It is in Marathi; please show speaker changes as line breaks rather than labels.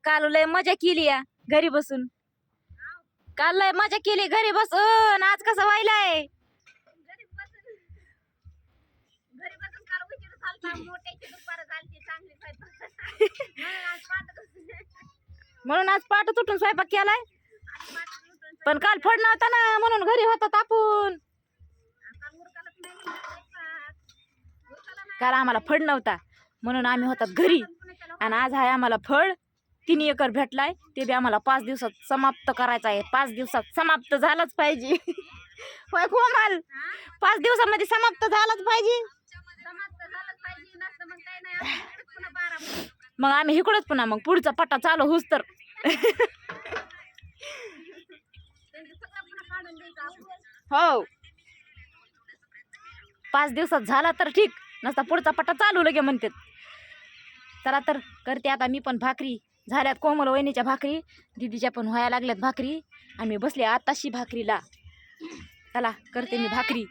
काल लय मजा केली या घरी बसून. काल लय मजा केली घरी बसून. आज कसं व्हायलाय म्हणून आज पाठ तुटून स्वयंपाक केलाय. पण काल फड नव्हता ना म्हणून घरी होता तापून. काल आम्हाला फड नव्हता म्हणून आम्ही होतात घरी. आणि आज आहे आम्हाला फळ 3 एकर भेटलाय. ते बी आम्हाला 5 दिवसात समाप्त करायचं आहे. 5 दिवसात समाप्त झालंच पाहिजे. होय कोमल 5 दिवसामध्ये समाप्त झालंच पाहिजे. मग आम्ही इकडंच पुन्हा मग पुढचा पट्टा चालू होऊस तर. हो 5 दिवसात झाला तर ठीक नसता पुढचा पट्टा चालू लगे म्हणतात. चला तर करते आता मी पण भाकरी. झाल्यात कोमल वहिनीच्या भाकरी, दीदीच्या पण व्हायला लागल्यात भाकरी. आम्ही बसले आताशी भाकरीला. चला करते मी भाकरी.